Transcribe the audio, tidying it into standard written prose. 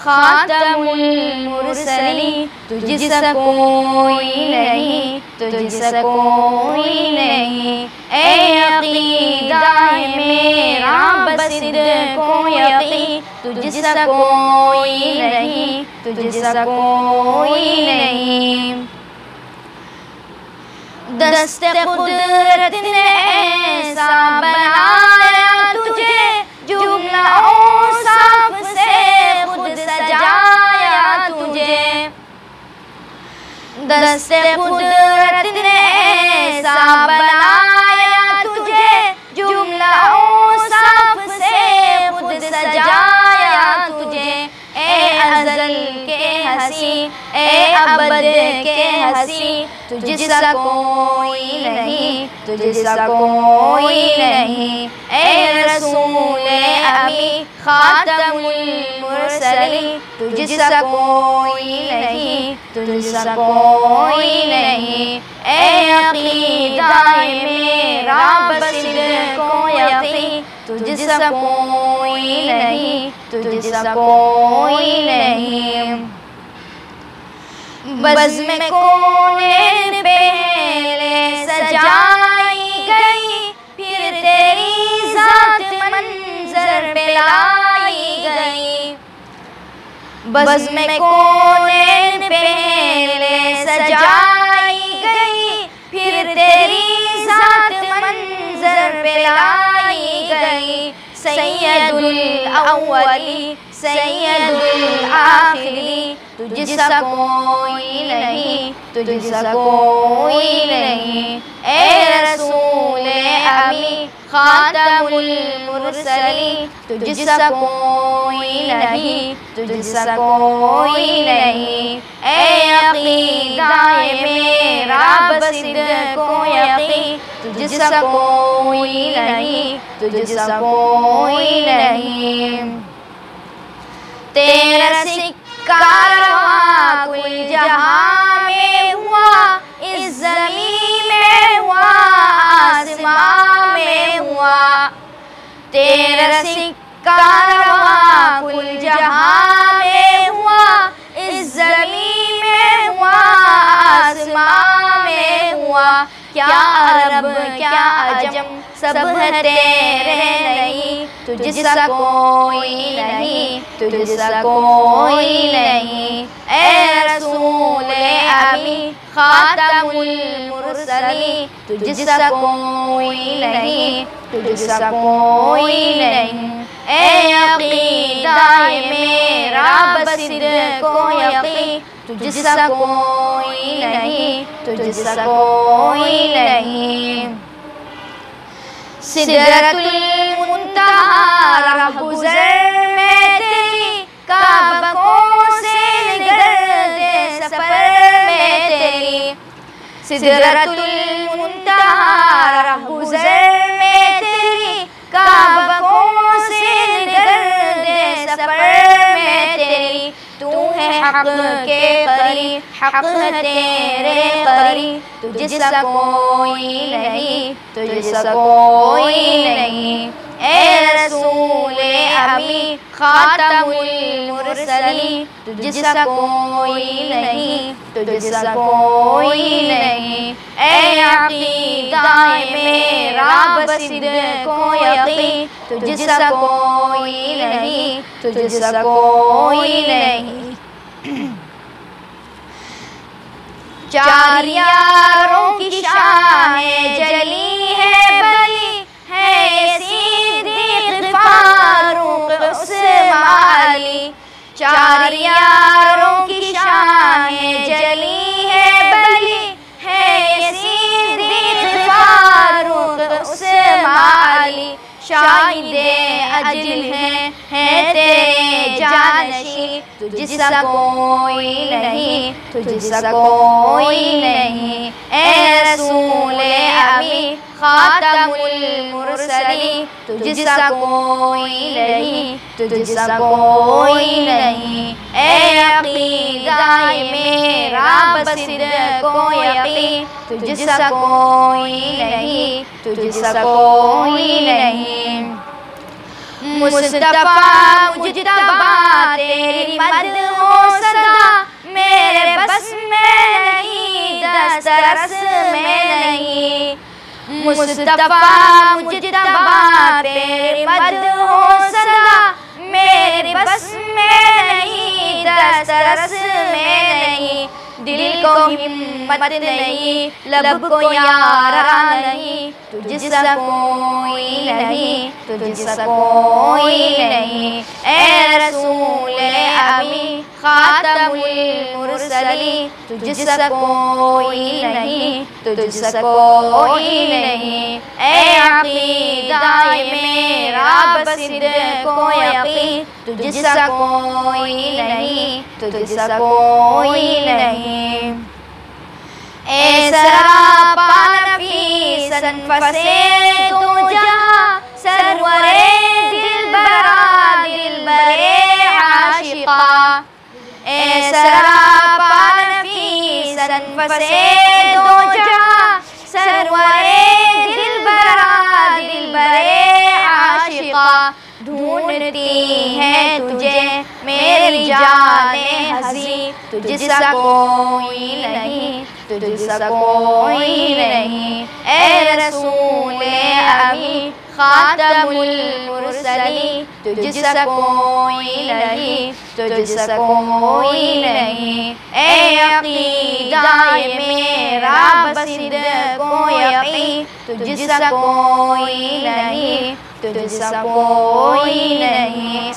खातमुल मुरसलीन, तुझसा कोई नहीं, तुझसा कोई नहीं। ए अक़ीदा मेरा बसिद्क़ो यक़ीन, तुझसा कोई नहीं, तुझसा कोई नहीं। दस्ते कुदरत ने ऐसा बनाया तुझे, जुमला औसाफ से खुद सजाया तुझे। दस्ते कुदरत ने ऐसा बनाया तुझे, जुमला औसाफ से खुद सजाया तुझे। ए अज़ल के हसी, ए अबद के हसी, तुझसा कोई नहीं, तुझसा कोई नहीं। ए रसूले अमी खातमुल मुरसलीन, तुझसा कोई नहीं, तुझसा कोई नहीं। ए अक़ीदा मेरा बसिद्क़ो यक़ीन, तुझसा कोई नहीं, तुझसा कोई नहीं। बज़्म कौनैन पहले सजाई गई, फिर तेरी ज़ात मंज़र पे लाई गई। बज़्म कौनैन पहले सजाई गई, फिर तेरी ज़ात मंज़र पे लाई गई। सैयदुल अव्वली, सैयदुल आखिरी, तुझसा कोई नहीं, तुझसा कोई नहीं। ए रसूले अमी खातमुल मुरसलीन, तुझसा कोई नहीं, तुझसा कोई नहीं। ए अक़ीदा मेरा बसिद्क़ो यक़ीन, तुझसा कोई नहीं, तुझसा कोई नहीं। तेरा सिक्का रवा कुल जहां में हुआ, इस ज़मीं में हुआ, आसमां में हुआ। तेरा सिक्का रवा कुल जहां में हुआ, इस ज़मीं में हुआ, आसमां में हुआ। क्या अरब क्या अजम सब है तेरे नहीं, तुझसा कोई नहीं, तुझसा कोई नहीं। ए रसूले अमी खातमुल मुरसलीन, तुझसा कोई नहीं, तुझसा कोई नहीं। ए अक़ीदा मेरा बसिद्क़ो यक़ीन, तुझसा कोई नहीं, तुझसा कोई नहीं। सिदरतुल मुंतहा रहगुज़र में तेरी, काबकों से गर्दे सफ़र में तेरी। सिदरतुल मुंतहा रहगुज़र में तेरी, काबकों से गर्दे सफ़र में तेरी। तू है हक़ के करीब, हक़ है तेरे करीब, तुझसा कोई नहीं, तुझसा कोई नहीं। ए रसूले अमी खातमुल मुरसलीन, तुझसा कोई नहीं, तुझसा कोई नहीं। ए अक़ीदा मेरा बसिद्क़ो यक़ीन, तुझसा कोई नहीं, तुझसा कोई नहीं। चार यारों की शाहें जली है बली, है सिद्दीक़ फारूक़ उस्मान अली। चार यारों की शाहें जली है बली, है सिद्दीक़ फारूक़ उस्मान अली। शाहिदे अजिल है तेरे जानशी, तुझसा कोई नहीं, तुझसा कोई नहीं। ए रसूले अमी खातमुल मुरसलीन, तुझसा कोई नहीं, तुझसा कोई नहीं। ए अक़ीदा मेरा बसिद्क़ो यक़ीन, तुझसा कोई नहीं, तुझसा कोई नहीं। मुस्तफा मुजतबा तेरी मद हो सदा, मेरे बस में नहीं दस्तरस में नहीं। मुस्तफा मुजतबा तेरी मद हो सदा, मेरे बस में नहीं दस्तरस में नहीं। दिल को हिम्मत नहीं, लब को यारा नहीं, तुझसा कोई नहीं, तुझसा कोई नहीं। ए रसूल अमी खातमुल मुरसलीन, तुझसा कोई नहीं, तुझसा कोई नहीं। ए अक़ीदाए मेरा बसिद्क़ को यक़ीन, तुझसा कोई नहीं, तुझसा कोई नहीं। ए सरापा नफीसन फसे दो जहां, सरवरे दिलबरा दिलबरे आशिका। ए सरापा नफीसन फसे दो जहां, सरवरे दिलबरा दिलबरे आशिका। ढूंढती है तुझे मेरी जाने हंसी, तुझसा कोई नहीं, तुझसा कोई नहीं। ए रसूल अमी खातमुल मुरसलीन, तुझसा कोई नहीं, तुझसा कोई नहीं। ए अक़ीदाए मेरा बसिद्क़ को यक़ीन, तुझसा कोई नहीं, तुझसा कोई नहीं।